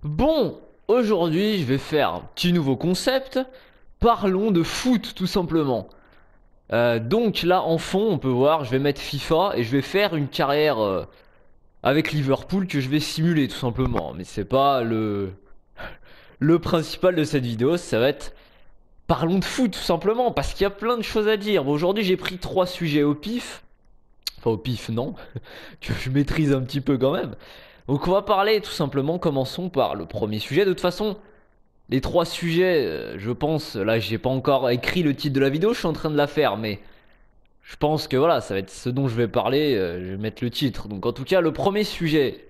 Bon, aujourd'hui je vais faire un petit nouveau concept. Parlons de foot tout simplement. Donc là en fond on peut voir, je vais mettre FIFA et je vais faire une carrière avec Liverpool que je vais simuler tout simplement. Mais c'est pas le principal de cette vidéo, ça va être parlons de foot tout simplement parce qu'il y a plein de choses à dire. Bon, aujourd'hui j'ai pris trois sujets au pif. Enfin au pif non, que je maîtrise un petit peu quand même. Donc on va parler tout simplement, commençons par le premier sujet. De toute façon, les trois sujets, je pense, là j'ai pas encore écrit le titre de la vidéo, je suis en train de la faire, mais je pense que voilà, ça va être ce dont je vais parler, je vais mettre le titre. Donc en tout cas, le premier sujet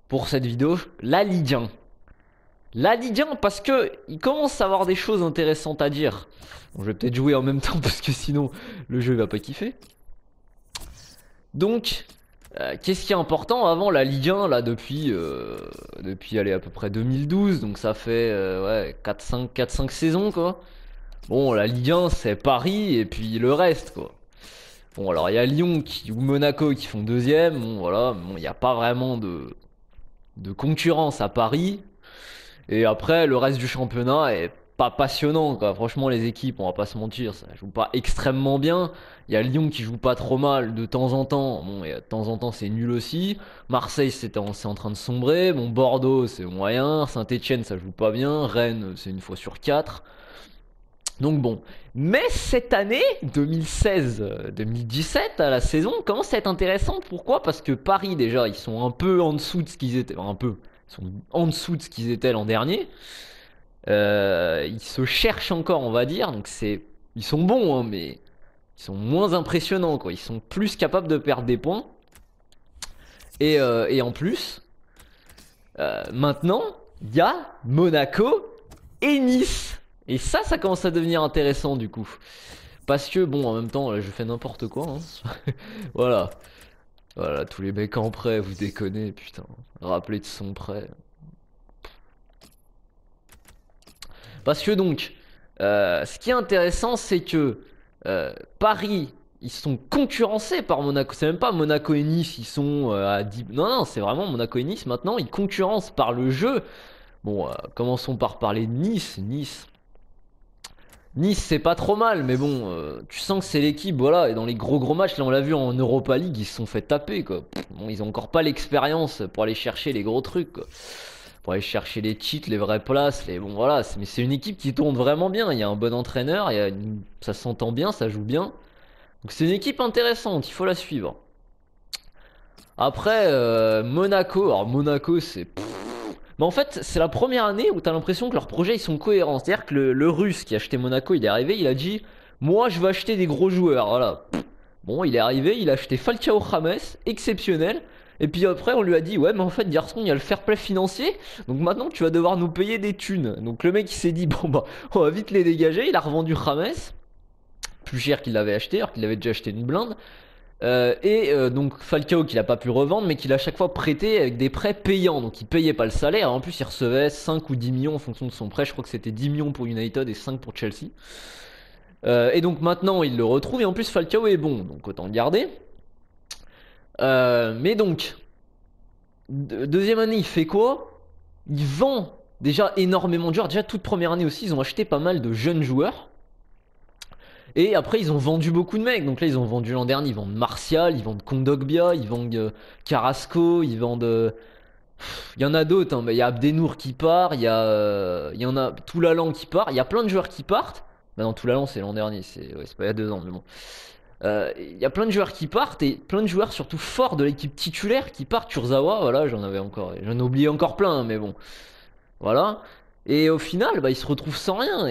pour cette vidéo, la Ligue 1. La Ligue 1 parce que il commence à avoir des choses intéressantes à dire. Bon, je vais peut-être jouer en même temps parce que sinon le jeu va pas kiffer. Donc, qu'est-ce qui est important avant la Ligue 1 là depuis allez, à peu près 2012, donc ça fait ouais, 4-5 saisons quoi. Bon, la Ligue 1, c'est Paris et puis le reste, quoi. Bon, alors il y a Lyon ou Monaco qui font deuxième. Bon, voilà, bon, il n'y a pas vraiment de concurrence à Paris. Et après, le reste du championnat est pas passionnant, quoi. Franchement, les équipes, on va pas se mentir, ça joue pas extrêmement bien. Il y a Lyon qui joue pas trop mal de temps en temps. Bon, et de temps en temps, c'est nul aussi. Marseille, c'est en train de sombrer. Bon, Bordeaux, c'est moyen. Saint-Etienne, ça joue pas bien. Rennes, c'est une fois sur quatre. Donc bon, mais cette année 2016-2017, la saison commence à être intéressante. Pourquoi? Parce que Paris déjà, ils sont un peu en dessous de ce qu'ils étaient, enfin, un peu, ils sont en dessous de ce qu'ils étaient l'an dernier. Ils se cherchent encore, on va dire. Donc ils sont bons, hein, mais ils sont moins impressionnants, quoi. Ils sont plus capables de perdre des points. Et en plus, maintenant, il y a Monaco et Nice. Et ça commence à devenir intéressant du coup. Parce que bon, en même temps, là, je fais n'importe quoi, hein. Voilà. Voilà, tous les mecs en prêt, vous déconnez, putain. Rappelez de son prêt. Parce que donc, ce qui est intéressant, c'est que Paris, ils sont concurrencés par Monaco. C'est même pas Monaco et Nice, ils sont à 10. Non, non, c'est vraiment Monaco et Nice. Maintenant, ils concurrencent par le jeu. Bon, commençons par parler de Nice. Nice, c'est pas trop mal, mais bon, tu sens que c'est l'équipe, voilà. Et dans les gros matchs, là, on l'a vu en Europa League, ils se sont fait taper, quoi. Bon, ils ont encore pas l'expérience pour aller chercher les gros trucs, quoi. Pour aller chercher les cheats, les vraies places, les bon, voilà. Mais c'est une équipe qui tourne vraiment bien. Il y a un bon entraîneur, ça s'entend bien, ça joue bien. Donc c'est une équipe intéressante, il faut la suivre. Après, Monaco, alors Monaco, c'est. Mais en fait, c'est la première année où t'as l'impression que leurs projets ils sont cohérents. C'est-à-dire que le russe qui a acheté Monaco, il est arrivé, il a dit moi je veux acheter des gros joueurs. Voilà. Bon, il est arrivé, il a acheté Falcao James, exceptionnel. Et puis après, on lui a dit ouais, mais en fait, garçon, il y a le fair play financier. Donc maintenant, tu vas devoir nous payer des thunes. Donc le mec, il s'est dit bon, bah, on va vite les dégager. Il a revendu James, plus cher qu'il l'avait acheté, alors qu'il avait déjà acheté une blinde. Donc Falcao qu'il a pas pu revendre mais qu'il a à chaque fois prêté avec des prêts payants, donc il payait pas le salaire, en plus il recevait 5 ou 10 millions en fonction de son prêt. Je crois que c'était 10 millions pour United et 5 pour Chelsea. Et donc maintenant il le retrouve et en plus Falcao est bon, donc autant le garder. Mais donc deuxième année il fait quoi? Il vend déjà énormément de joueurs. Déjà toute première année aussi ils ont acheté pas mal de jeunes joueurs. Et après, ils ont vendu beaucoup de mecs. Donc là, ils ont vendu l'an dernier. Ils vendent Martial, ils vendent Kondogbia, ils vendent Carrasco, ils vendent. Il y en a d'autres, hein, mais il y a Abdenour qui part, il y en a Toulalan qui part. Il y a plein de joueurs qui partent. Bah non, Toulalan, c'est l'an dernier. C'est pas il y a 2 ans, mais bon. Il y a plein de joueurs qui partent et plein de joueurs surtout forts de l'équipe titulaire qui partent. Kurzawa, voilà, j'en ai oublié encore plein, hein, mais bon. Voilà. Et au final, bah, il se retrouve sans rien.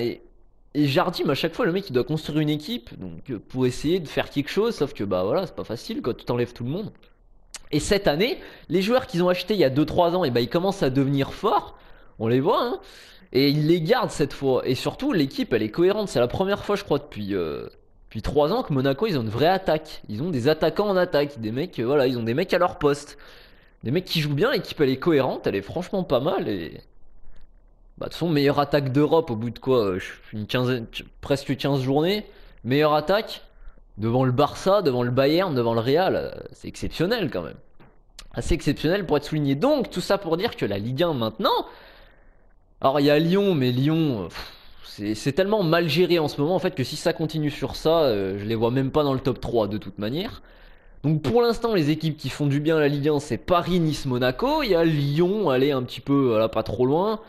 Et Jardim, à chaque fois, le mec, il doit construire une équipe donc, pour essayer de faire quelque chose. Sauf que, bah voilà, c'est pas facile quand tu t'enlèves tout le monde. Et cette année, les joueurs qu'ils ont achetés il y a 2-3 ans, et bah, ils commencent à devenir forts. On les voit, hein. Et ils les gardent cette fois. Et surtout, l'équipe, elle est cohérente. C'est la première fois, je crois, depuis 3 ans que Monaco, ils ont une vraie attaque. Ils ont des attaquants en attaque. Des mecs, voilà, ils ont des mecs à leur poste. Des mecs qui jouent bien. L'équipe, elle est cohérente. Elle est franchement pas mal. Et bah, de toute façon, meilleure attaque d'Europe au bout de quoi une quinzaine, presque 15 journées. Meilleure attaque devant le Barça, devant le Bayern, devant le Real. C'est exceptionnel quand même. assez exceptionnel pour être souligné. Donc tout ça pour dire que la Ligue 1 maintenant, alors il y a Lyon, mais Lyon, c'est tellement mal géré en ce moment en fait que si ça continue sur ça, je les vois même pas dans le top 3 de toute manière. Donc pour l'instant les équipes qui font du bien à la Ligue 1 c'est Paris, Nice, Monaco. Il y a Lyon, allez un petit peu là pas trop loin.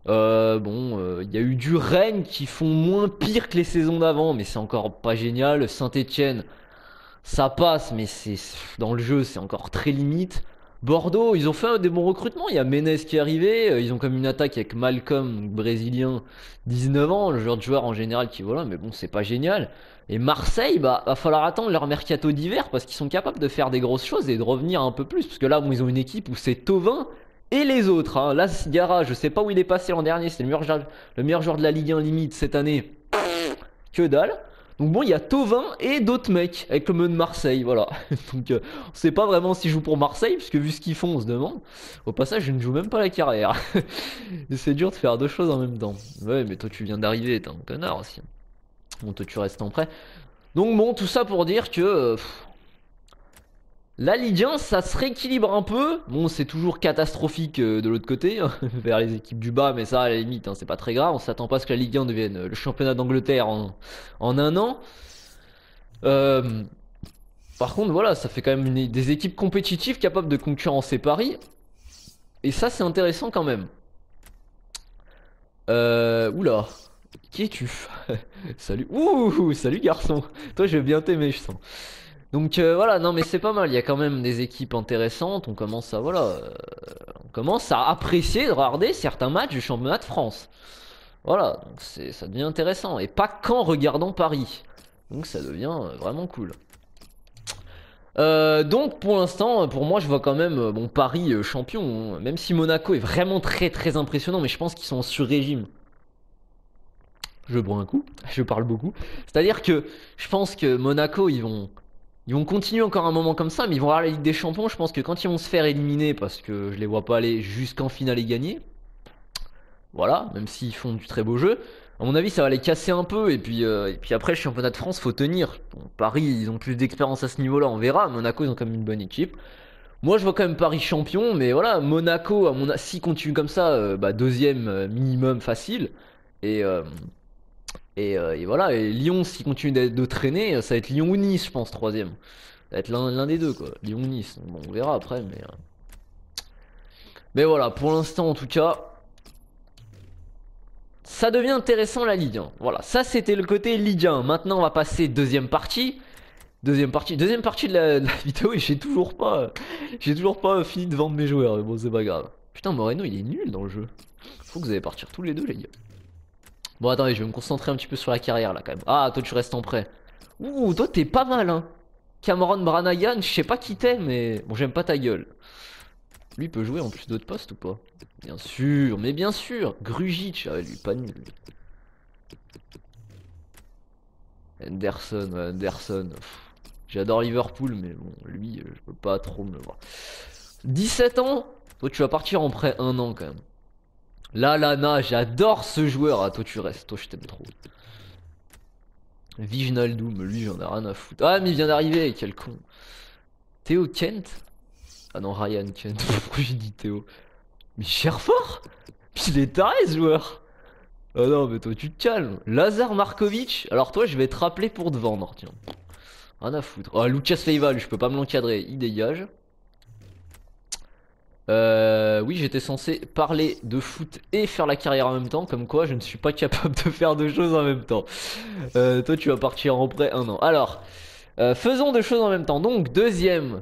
Il y a eu du Rennes qui font moins pire que les saisons d'avant, mais c'est encore pas génial. Saint-Etienne, ça passe, mais c'est dans le jeu c'est encore très limite. Bordeaux, ils ont fait des bons recrutements. Il y a Menez qui est arrivé. Ils ont comme une attaque avec Malcolm, brésilien, 19 ans, le genre de joueur en général qui voilà, mais bon, c'est pas génial. Et Marseille, bah, va falloir attendre leur mercato d'hiver parce qu'ils sont capables de faire des grosses choses et de revenir un peu plus. Parce que là, bon, ils ont une équipe où c'est Thauvin et les autres. Hein. Là, Sigara, je sais pas où il est passé l'an dernier. C'est le meilleur joueur de la Ligue 1 limite cette année. Que dalle. Donc bon, il y a Thauvin et d'autres mecs avec le mode de Marseille, voilà. Donc on sait pas vraiment s'ils jouent pour Marseille, puisque vu ce qu'ils font, on se demande. Au passage, je ne joue même pas la carrière. C'est dur de faire deux choses en même temps. Ouais, mais toi tu viens d'arriver, t'es un connard aussi. Bon, toi tu restes en prêt. Donc bon, tout ça pour dire que la Ligue 1, ça se rééquilibre un peu. Bon, c'est toujours catastrophique de l'autre côté, hein, vers les équipes du bas, mais ça, à la limite, hein, c'est pas très grave. On s'attend pas à ce que la Ligue 1 devienne le championnat d'Angleterre en un an. Euh, Par contre, voilà, ça fait quand même des équipes compétitives capables de concurrencer Paris. Et ça, c'est intéressant quand même. Oula. Qui es-tu? Salut. Ouh, salut garçon. Toi, je vais bien t'aimer, je sens. Donc voilà, non mais c'est pas mal, il y a quand même des équipes intéressantes, on commence à voilà, on commence à apprécier de regarder certains matchs du championnat de France. Voilà, donc ça devient intéressant et pas qu'en regardant Paris. Donc ça devient vraiment cool. Donc pour l'instant, pour moi je vois quand même bon Paris champion, hein. Même si Monaco est vraiment très très impressionnant, mais je pense qu'ils sont en sur-régime. Je bois un coup, je parle beaucoup. C'est-à-dire que je pense que Monaco ils vont continuer encore un moment comme ça, mais ils vont avoir la Ligue des Champions. Je pense que quand ils vont se faire éliminer, parce que je les vois pas aller jusqu'en finale et gagner, voilà, même s'ils font du très beau jeu, à mon avis ça va les casser un peu. Et puis après le championnat de France, faut tenir. Bon, Paris, ils ont plus d'expérience à ce niveau-là, on verra. Monaco, ils ont quand même une bonne équipe. Moi, je vois quand même Paris champion, mais voilà, Monaco, s'ils continuent comme ça, bah, deuxième minimum facile. Et, euh, et voilà, et Lyon, s'il continue de traîner, ça va être Lyon ou Nice, je pense, troisième. Ça va être l'un des deux, quoi. Lyon ou Nice. Bon, on verra après, mais voilà, pour l'instant, en tout cas, ça devient intéressant la Ligue 1. Voilà, ça c'était le côté Ligue 1. Maintenant, on va passer deuxième partie. Deuxième partie de la vidéo et j'ai toujours pas fini de vendre mes joueurs. Mais bon, c'est pas grave. Putain, Moreno, il est nul dans le jeu. Faut que vous allez partir tous les deux, les gars. Bon, attendez, je vais me concentrer un petit peu sur la carrière là quand même. Ah, toi tu restes en prêt. Ouh, toi t'es pas mal, hein. Cameron Branagan, je sais pas qui t'es, mais bon, j'aime pas ta gueule. Lui peut jouer en plus d'autres postes ou pas? Bien sûr, mais bien sûr. Grujic, ah, lui, pas nul. Henderson, ouais, Henderson. J'adore Liverpool, mais bon, lui, je peux pas trop me le voir. 17 ans? Toi, tu vas partir en prêt un an quand même. Lallana, j'adore ce joueur. Ah, toi, tu restes. Toi, je t'aime trop. Viginaldoum, lui, j'en ai rien à foutre. Ah, mais il vient d'arriver, quel con. Théo Kent? Ah non, Ryan Kent. Pourquoi j'ai dit Théo? Mais Cherfort? Il est taré, ce joueur. Ah non, mais toi, tu te calmes. Lazar Markovic. Alors, toi, je vais te rappeler pour te vendre, tiens. Rien à foutre. Oh, Lucas Leiva, lui, je peux pas me l'encadrer. Il dégage. Oui, j'étais censé parler de foot et faire la carrière en même temps. Comme quoi, je ne suis pas capable de faire deux choses en même temps. Toi, tu vas partir en prêt un an. Alors, faisons deux choses en même temps. Donc, deuxième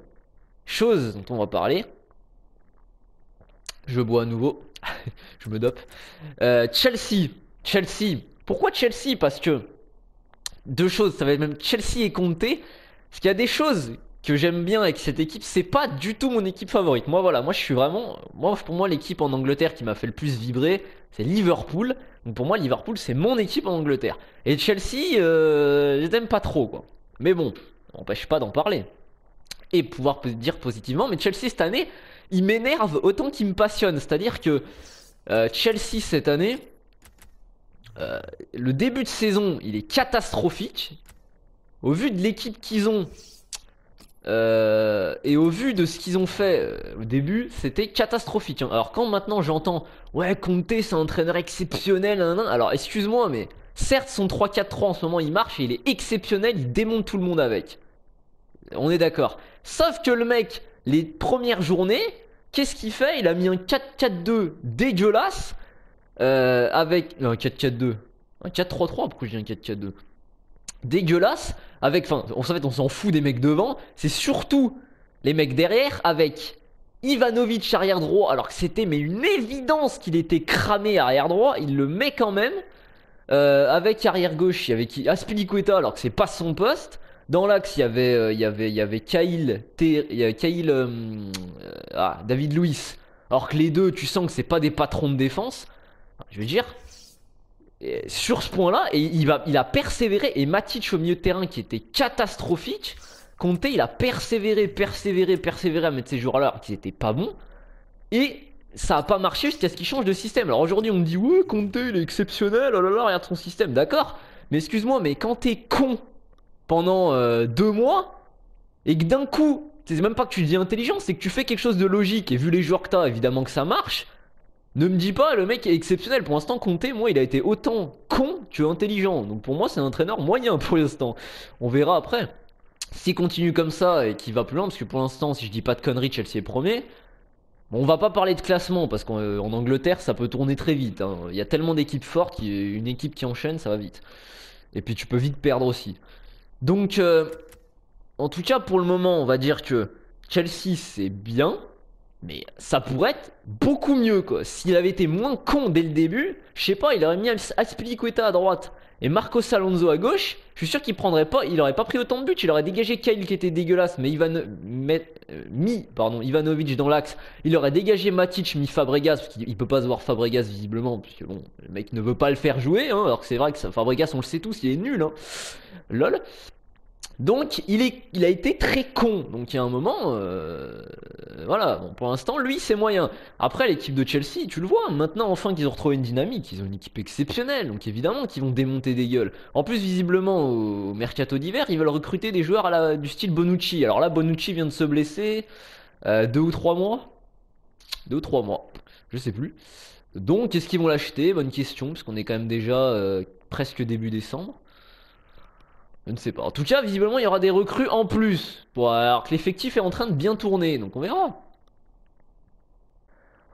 chose dont on va parler. Je bois à nouveau. Je me dope. Chelsea. Chelsea. Pourquoi Chelsea? Parce que deux choses. Ça va être même Chelsea et Conte. Parce qu'il y a des choses que j'aime bien avec cette équipe, c'est pas du tout mon équipe favorite. Moi voilà, moi je suis vraiment, pour moi l'équipe en Angleterre qui m'a fait le plus vibrer, c'est Liverpool. Donc pour moi Liverpool c'est mon équipe en Angleterre. Et Chelsea, je t'aime pas trop quoi. Mais bon, ça n'empêche pas d'en parler et pouvoir dire positivement. Mais Chelsea cette année, il m'énerve autant qu'il me passionne. C'est-à-dire que Chelsea cette année, le début de saison, il est catastrophique. Au vu de l'équipe qu'ils ont. Et au vu de ce qu'ils ont fait au début, c'était catastrophique, hein. Alors quand maintenant j'entends ouais Conte c'est un entraîneur exceptionnel, nan. Alors excuse-moi mais certes son 3-4-3 en ce moment il marche et il est exceptionnel, il démonte tout le monde avec. On est d'accord. Sauf que le mec, les premières journées, qu'est-ce qu'il fait? Il a mis un 4-4-2 dégueulasse avec... Non, un 4-4-2. Un 4-3-3, pourquoi je dis un 4-4-2? Dégueulasse avec... Enfin, en fait, on s'en fout des mecs devant. C'est surtout les mecs derrière avec Ivanovic arrière droit, alors que c'était mais une évidence qu'il était cramé arrière droit. Il le met quand même. Avec arrière gauche, il y avait Azpilicueta, alors que c'est pas son poste. Dans l'axe, il y avait David Luiz. Alors que les deux, tu sens que c'est pas des patrons de défense. Enfin, je veux dire, sur ce point-là, et il a persévéré. Et Matic au milieu de terrain qui était catastrophique. Conte, il a persévéré à mettre ces joueurs-là alors qu'ils étaient pas bons. Et ça a pas marché jusqu'à ce qu'il change de système. Alors aujourd'hui, on me dit ouais, Conte, il est exceptionnel. Oh là là, regarde son système, d'accord. Mais excuse-moi, mais quand t'es con pendant 2 mois et que d'un coup, c'est même pas que tu dis intelligent, c'est que tu fais quelque chose de logique et vu les joueurs que t'as, évidemment que ça marche. Ne me dis pas le mec est exceptionnel. Pour l'instant, Conte, moi, il a été autant con que intelligent. Donc pour moi, c'est un entraîneur moyen pour l'instant. On verra après. S'il continue comme ça et qu'il va plus loin, parce que pour l'instant, si je dis pas de conneries, Chelsea est premier. Bon, on va pas parler de classement parce qu'en Angleterre, ça peut tourner très vite, hein. Il y a tellement d'équipes fortes, une équipe qui enchaîne, ça va vite. Et puis tu peux vite perdre aussi. Donc, en tout cas, pour le moment, on va dire que Chelsea, c'est bien. Mais ça pourrait être beaucoup mieux, quoi. S'il avait été moins con dès le début, je sais pas, il aurait mis Azpilicueta à droite et Marcos Alonso à gauche. Je suis sûr qu'il prendrait pas, il aurait pas pris autant de buts. Il aurait dégagé Kyle qui était dégueulasse, mais Ivanovic dans l'axe. Il aurait dégagé Matic, mis Fabregas, parce qu'il peut pas se voir Fabregas visiblement, puisque bon, le mec ne veut pas le faire jouer, hein, alors que c'est vrai que Fabregas, on le sait tous, il est nul, hein. Lol. Donc il a été très con. Donc il y a un moment, voilà. Bon, pour l'instant, lui c'est moyen. Après l'équipe de Chelsea, tu le vois. Maintenant, enfin qu'ils ont retrouvé une dynamique, ils ont une équipe exceptionnelle. Donc évidemment qu'ils vont démonter des gueules. En plus, visiblement au mercato d'hiver, ils veulent recruter des joueurs du style Bonucci. Alors là, Bonucci vient de se blesser 2 ou 3 mois, 2 ou 3 mois, je sais plus. Donc est-ce qu'ils vont l'acheter? Bonne question, parce qu'on est quand même déjà presque début décembre. Je ne sais pas. En tout cas, visiblement, il y aura des recrues en plus. Bon, alors que l'effectif est en train de bien tourner. Donc on verra.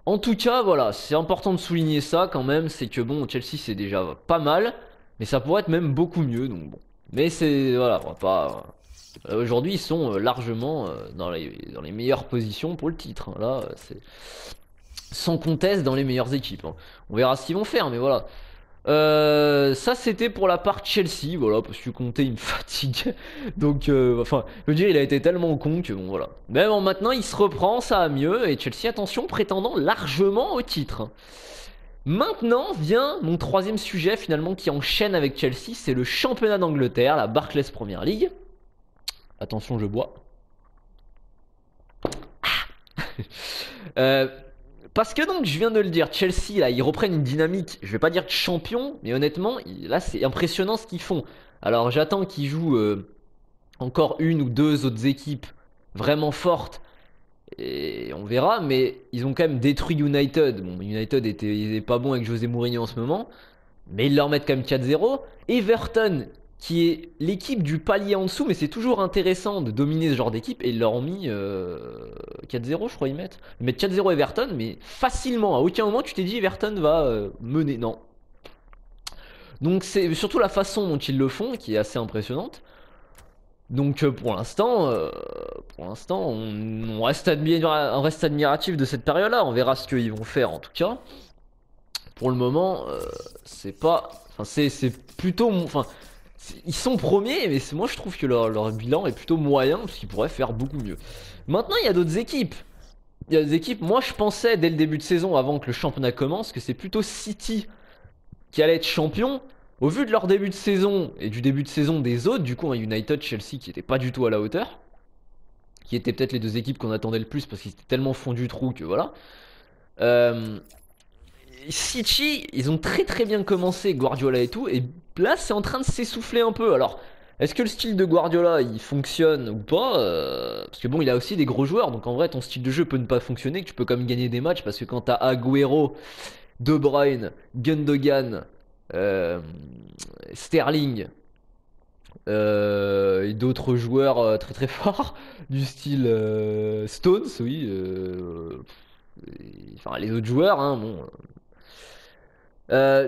En tout cas, voilà. C'est important de souligner ça quand même. C'est que bon, Chelsea, c'est déjà pas mal. Mais ça pourrait être même beaucoup mieux. Donc bon. Mais c'est. Voilà, on va pas. Aujourd'hui, ils sont largement dans les meilleures positions pour le titre, hein. Là, c'est. Sans conteste dans les meilleures équipes, hein. On verra ce qu'ils vont faire, mais voilà. Ça c'était pour la part Chelsea, voilà, parce que Conte il me fatigue. Donc enfin, je veux dire, il a été tellement con que bon voilà. Mais bon, maintenant il se reprend, ça va mieux, et Chelsea, attention, prétendant largement au titre. Maintenant vient mon troisième sujet finalement qui enchaîne avec Chelsea, c'est le championnat d'Angleterre, la Barclays Premier League. Attention, je bois. euh, Parce que donc, je viens de le dire, Chelsea, là, ils reprennent une dynamique, je vais pas dire de champion, mais honnêtement, là, c'est impressionnant ce qu'ils font. Alors, j'attends qu'ils jouent encore une ou deux autres équipes vraiment fortes, et on verra, mais ils ont quand même détruit United. Bon, United était pas bon avec José Mourinho en ce moment, mais ils leur mettent quand même 4-0. Everton, qui est l'équipe du palier en dessous, mais c'est toujours intéressant de dominer ce genre d'équipe, et ils leur ont mis 4-0, je crois, Ils mettent 4-0 Everton, mais facilement. À aucun moment tu t'es dit Everton va mener. Non. Donc c'est surtout la façon dont ils le font qui est assez impressionnante. Donc pour l'instant, on reste admiratif de cette période-là. On verra ce qu'ils vont faire en tout cas. Pour le moment, c'est pas. Enfin, c'est plutôt. Enfin, ils sont premiers, mais moi je trouve que leur bilan est plutôt moyen, parce qu'ils pourraient faire beaucoup mieux. Maintenant, il y a d'autres équipes. Il y a des équipes, moi je pensais dès le début de saison, avant que le championnat commence, que c'est plutôt City qui allait être champion. Au vu de leur début de saison et du début de saison des autres, du coup, un United, Chelsea qui était pas du tout à la hauteur, qui étaient peut-être les deux équipes qu'on attendait le plus parce qu'ils étaient tellement fond du trou que voilà. City, ils ont très très bien commencé, Guardiola et tout, et là c'est en train de s'essouffler un peu. Alors, Est-ce que le style de Guardiola il fonctionne ou pas parce que bon, il a aussi des gros joueurs, donc en vrai, ton style de jeu peut ne pas fonctionner, que tu peux quand même gagner des matchs parce que quand t'as Agüero, De Bruyne, Gundogan, euh, Sterling et d'autres joueurs très très forts du style Stones, oui. Enfin, les autres joueurs, hein, bon. Euh,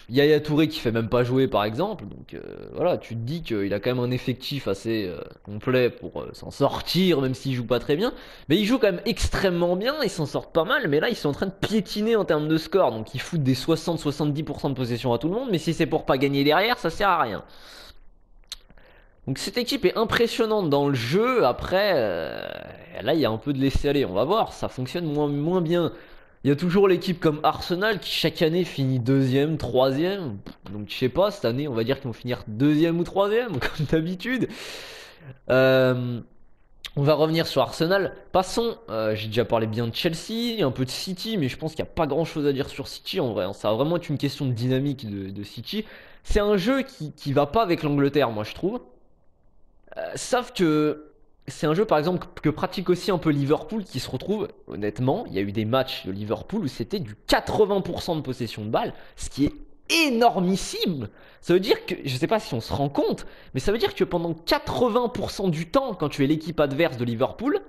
Yaya Touré qui fait même pas jouer par exemple, donc voilà, tu te dis qu'il a quand même un effectif assez complet pour s'en sortir, même s'il joue pas très bien. Mais il joue quand même extrêmement bien, ils s'en sortent pas mal, mais là ils sont en train de piétiner en termes de score, donc ils foutent des 60-70% de possession à tout le monde, mais si c'est pour pas gagner derrière, ça sert à rien. Donc cette équipe est impressionnante dans le jeu, après, là il y a un peu de laisser aller, on va voir, ça fonctionne moins bien. Il y a toujours l'équipe comme Arsenal qui chaque année finit deuxième, troisième. Donc je sais pas, cette année on va dire qu'ils vont finir deuxième ou troisième, comme d'habitude. Euh, on va revenir sur Arsenal. Passons, j'ai déjà parlé bien de Chelsea, un peu de City, mais je pense qu'il n'y a pas grand chose à dire sur City en vrai, hein. Ça va vraiment être une question de dynamique de City. C'est un jeu qui va pas avec l'Angleterre, moi je trouve. Sauf que c'est un jeu par exemple que pratique aussi un peu Liverpool qui se retrouve, honnêtement, il y a eu des matchs de Liverpool où c'était du 80% de possession de balle, ce qui est énormissime. Ça veut dire que, je sais pas si on se rend compte, mais ça veut dire que pendant 80% du temps, quand tu es l'équipe adverse de Liverpool,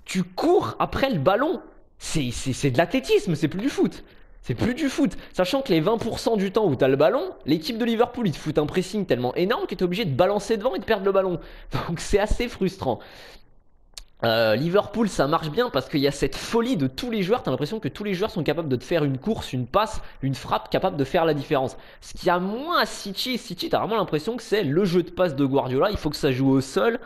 tu cours après le ballon. C'est de l'athlétisme, c'est plus du foot. C'est plus du foot. Sachant que les 20% du temps où t'as le ballon, l'équipe de Liverpool, ils te foutent un pressing tellement énorme que t'es obligé de balancer devant et de perdre le ballon. Donc c'est assez frustrant. Liverpool, ça marche bien parce qu'il y a cette folie de tous les joueurs. T'as l'impression que tous les joueurs sont capables de te faire une course, une passe, une frappe capable de faire la différence. Ce qui a moins à City. City, t'as vraiment l'impression que c'est le jeu de passe de Guardiola. Il faut que ça joue au sol.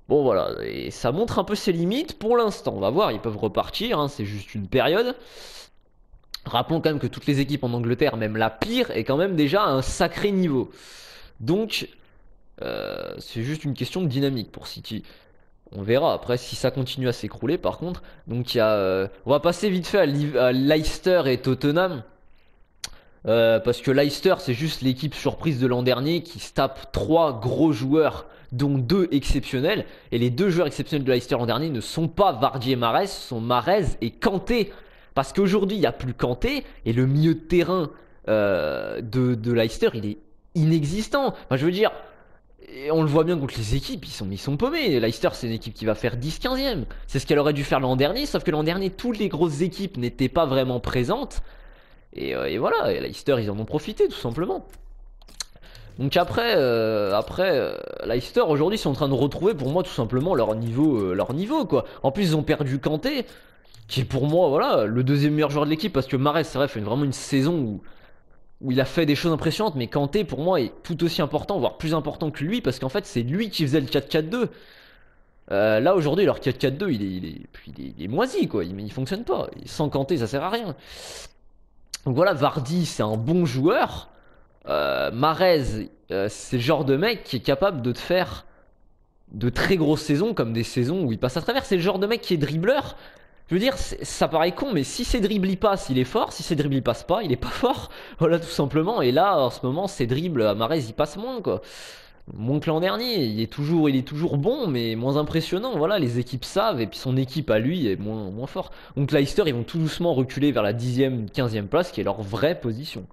Bon voilà, et ça montre un peu ses limites pour l'instant. On va voir, ils peuvent repartir, hein, c'est juste une période. Rappelons quand même que toutes les équipes en Angleterre, même la pire, est quand même déjà à un sacré niveau. Donc, c'est juste une question de dynamique pour City. On verra après si ça continue à s'écrouler par contre. Donc il y a, on va passer vite fait à Leicester et Tottenham. Parce que Leicester, c'est juste l'équipe surprise de l'an dernier qui se tape trois gros joueurs, dont deux exceptionnels. Et les deux joueurs exceptionnels de Leicester l'an dernier ne sont pas Vardy et Mahrez, ce sont Mahrez et Kanté. Parce qu'aujourd'hui, il n'y a plus Kanté, et le milieu de terrain de Leicester, il est inexistant. Enfin, je veux dire, et on le voit bien contre les équipes, ils sont paumés. Leicester, c'est une équipe qui va faire 10-15e. C'est ce qu'elle aurait dû faire l'an dernier, sauf que l'an dernier, toutes les grosses équipes n'étaient pas vraiment présentes. Et voilà, et Leicester, ils en ont profité tout simplement. Donc après, Leicester aujourd'hui sont en train de retrouver pour moi tout simplement leur niveau quoi. En plus ils ont perdu Kanté, qui est pour moi voilà le deuxième meilleur joueur de l'équipe parce que Mahrez c'est vrai fait vraiment une saison où il a fait des choses impressionnantes, mais Kanté pour moi est tout aussi important, voire plus important que lui parce qu'en fait c'est lui qui faisait le 4-4-2. Là aujourd'hui leur 4-4-2 il est moisi quoi, il fonctionne pas. Sans Kanté ça sert à rien. Donc voilà, Vardy c'est un bon joueur. Mahrez, c'est le genre de mec qui est capable de te faire de très grosses saisons comme des saisons où il passe à travers. C'est le genre de mec qui est dribbleur. Je veux dire, ça paraît con, mais si ses dribbles il passe, il est fort. Si ses dribbles il passe pas, il est pas fort. Voilà, tout simplement. Et là, en ce moment, ses dribbles à Mahrez, il passe moins, quoi. Moins que l'an dernier. Il est toujours bon, mais moins impressionnant. Voilà, les équipes savent, et puis son équipe à lui est moins fort. Donc Leicester, ils vont tout doucement reculer vers la 10e, 15e place, qui est leur vraie position.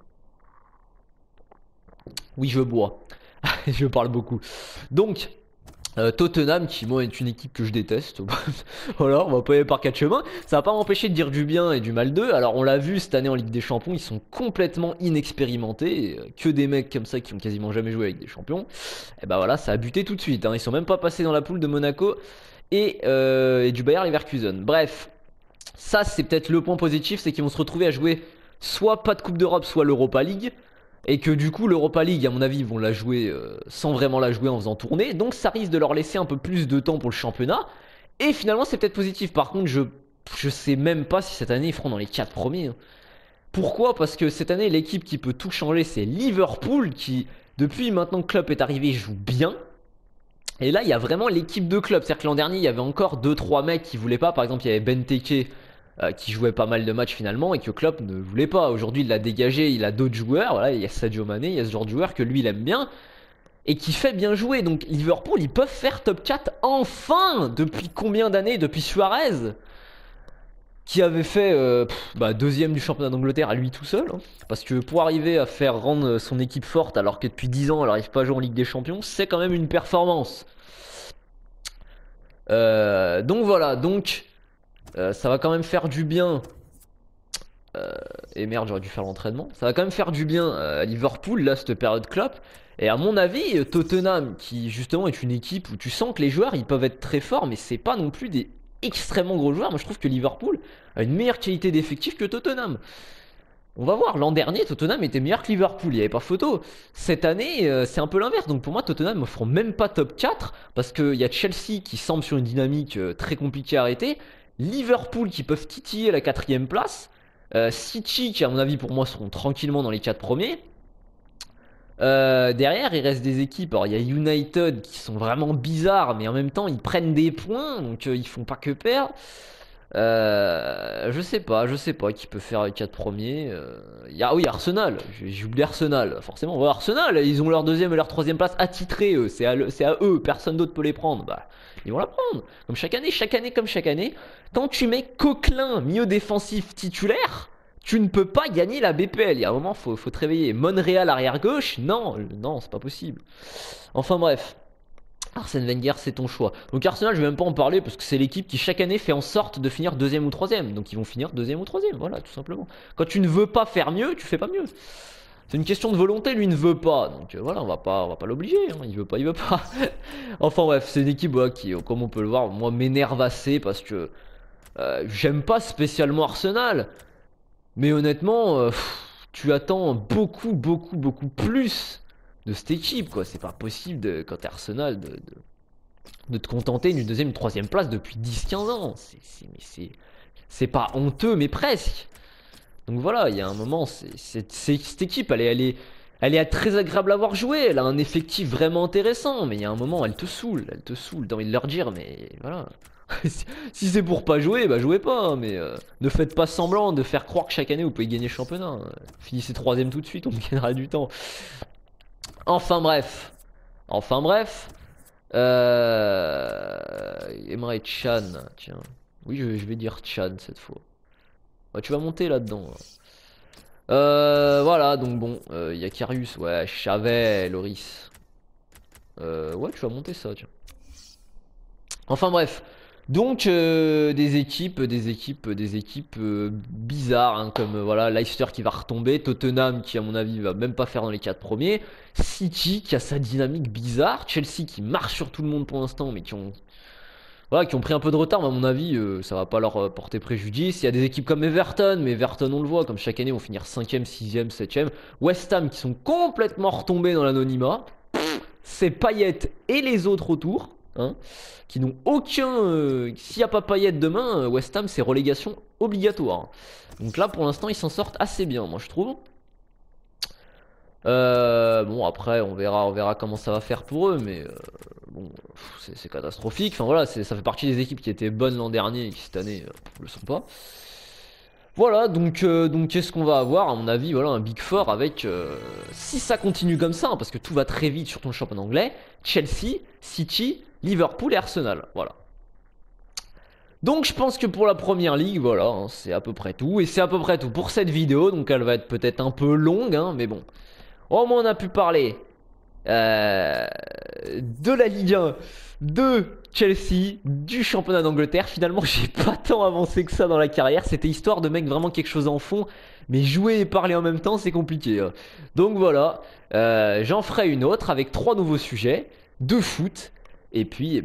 Oui, je bois. Je parle beaucoup. Donc, Tottenham, qui moi est une équipe que je déteste. Voilà, on va pas y aller par quatre chemins. Ça va pas m'empêcher de dire du bien et du mal d'eux. Alors, on l'a vu cette année en Ligue des Champions, ils sont complètement inexpérimentés. Que des mecs comme ça qui ont quasiment jamais joué avec des champions. Et bah voilà, ça a buté tout de suite, hein. Ils sont même pas passés dans la poule de Monaco et du Bayer Leverkusen. Bref, ça c'est peut-être le point positif, c'est qu'ils vont se retrouver à jouer soit pas de Coupe d'Europe, soit l'Europa League. Et que du coup l'Europa League à mon avis ils vont la jouer sans vraiment la jouer en faisant tourner. Donc ça risque de leur laisser un peu plus de temps pour le championnat. Et finalement c'est peut-être positif. Par contre je sais même pas si cette année ils feront dans les 4 premiers, hein. Pourquoi? Parce que cette année l'équipe qui peut tout changer c'est Liverpool qui depuis maintenant que Klopp est arrivé joue bien. Et là il y a vraiment l'équipe de Klopp. C'est-à-dire que l'an dernier il y avait encore 2-3 mecs qui voulaient pas. Par exemple il y avait Benteke qui jouait pas mal de matchs finalement et que Klopp ne voulait pas. Aujourd'hui il l'a dégagé, il a d'autres joueurs, voilà, il y a Sadio Mané, il y a ce genre de joueur que lui il aime bien. et qui fait bien jouer. Donc Liverpool, ils peuvent faire top 4 enfin. Depuis combien d'années? Depuis Suarez, qui avait fait deuxième du championnat d'Angleterre à lui tout seul, hein. Parce que pour arriver à faire rendre son équipe forte alors que depuis 10 ans elle n'arrive pas à jouer en Ligue des Champions, c'est quand même une performance. Donc voilà, ça va quand même faire du bien. Et merde, j'aurais dû faire l'entraînement. Ça va quand même faire du bien à Liverpool, là, cette période Klopp. Et à mon avis, Tottenham, qui justement est une équipe où tu sens que les joueurs, ils peuvent être très forts, mais c'est pas non plus des extrêmement gros joueurs. Moi, je trouve que Liverpool a une meilleure qualité d'effectif que Tottenham. On va voir, l'an dernier, Tottenham était meilleur que Liverpool, il n'y avait pas photo. Cette année, c'est un peu l'inverse. Donc pour moi, Tottenham ne feront même pas top 4, parce qu'il y a Chelsea qui semble sur une dynamique très compliquée à arrêter. Liverpool qui peuvent titiller la 4ème place. City qui à mon avis pour moi seront tranquillement dans les 4 premiers. Derrière il reste des équipes. Alors il y a United qui sont vraiment bizarres, mais en même temps ils prennent des points, donc ils font pas que perdre. Je sais pas qui peut faire les 4 premiers. Oui, Arsenal, j'ai oublié Arsenal, forcément. Ouais, Arsenal, ils ont leur 2ème et leur 3ème place attitrés, c'est à eux, personne d'autre peut les prendre. Bah, ils vont la prendre. Comme chaque année, comme chaque année. Quand tu mets Coquelin, milieu défensif titulaire, tu ne peux pas gagner la BPL. Il y a un moment, faut te réveiller. Monreal arrière gauche, non, c'est pas possible. Enfin bref. Arsène Wenger, c'est ton choix. Donc Arsenal, je vais même pas en parler parce que c'est l'équipe qui chaque année fait en sorte de finir 2ème ou 3ème. Donc ils vont finir 2ème ou 3ème, voilà, tout simplement. Quand tu ne veux pas faire mieux, tu fais pas mieux. C'est une question de volonté, lui ne veut pas. Donc voilà, on va pas l'obliger, hein. Il veut pas. Enfin bref, c'est une équipe qui, comme on peut le voir, moi m'énerve assez parce que j'aime pas spécialement Arsenal. Mais honnêtement, tu attends beaucoup plus de cette équipe, quoi. C'est pas possible quand t'es Arsenal de te contenter d'une 2ème, 3ème place depuis 10-15 ans. C'est pas honteux, mais presque. Donc voilà, il y a un moment, cette équipe, elle est très agréable à voir jouer. Elle a un effectif vraiment intéressant, mais il y a un moment, elle te saoule. T'as envie de leur dire, mais voilà. Si c'est pour pas jouer, bah jouez pas, hein, mais ne faites pas semblant de faire croire que chaque année vous pouvez gagner le championnat, hein. Finissez 3ème tout de suite, on gagnera du temps. Enfin bref. Emre Can, tiens. Oui, je vais dire Can cette fois. Bah, tu vas monter là-dedans, hein. Voilà, donc bon, il y a Karius, ouais, Chavet, Loris. Ouais, tu vas monter ça, tiens. Enfin bref. Donc des équipes bizarres, hein, comme voilà Leicester qui va retomber, Tottenham qui à mon avis va même pas faire dans les 4 premiers, City qui a sa dynamique bizarre, Chelsea qui marche sur tout le monde pour l'instant mais qui ont pris un peu de retard, mais à mon avis ça va pas leur porter préjudice. Il y a des équipes comme Everton, mais Everton on le voit, comme chaque année vont finir 5ème, 6ème, 7ème. West Ham qui sont complètement retombés dans l'anonymat. C'est Payet et les autres autour, hein, qui n'ont aucun... S'il n'y a pas Payet demain, West Ham c'est relégation obligatoire. Donc là pour l'instant ils s'en sortent assez bien, moi je trouve. Bon après on verra comment ça va faire pour eux, mais bon c'est catastrophique. Enfin voilà, ça fait partie des équipes qui étaient bonnes l'an dernier et qui cette année le sont pas. Voilà, donc qu'est-ce qu'on va avoir? À mon avis, voilà, un Big Four avec, si ça continue comme ça, hein, parce que tout va très vite, surtout le championnat anglais, Chelsea, City, Liverpool et Arsenal, voilà. Donc je pense que pour la première ligue, voilà, hein, c'est à peu près tout. Et c'est à peu près tout pour cette vidéo, donc elle va être peut-être un peu longue, hein, mais bon. Au moins on a pu parler de la Ligue 1, de Chelsea, du championnat d'Angleterre. Finalement j'ai pas tant avancé que ça dans la carrière. C'était histoire de mettre vraiment quelque chose en fond. Mais jouer et parler en même temps c'est compliqué, hein. Donc voilà, j'en ferai une autre avec 3 nouveaux sujets de foot. Et puis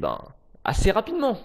assez rapidement.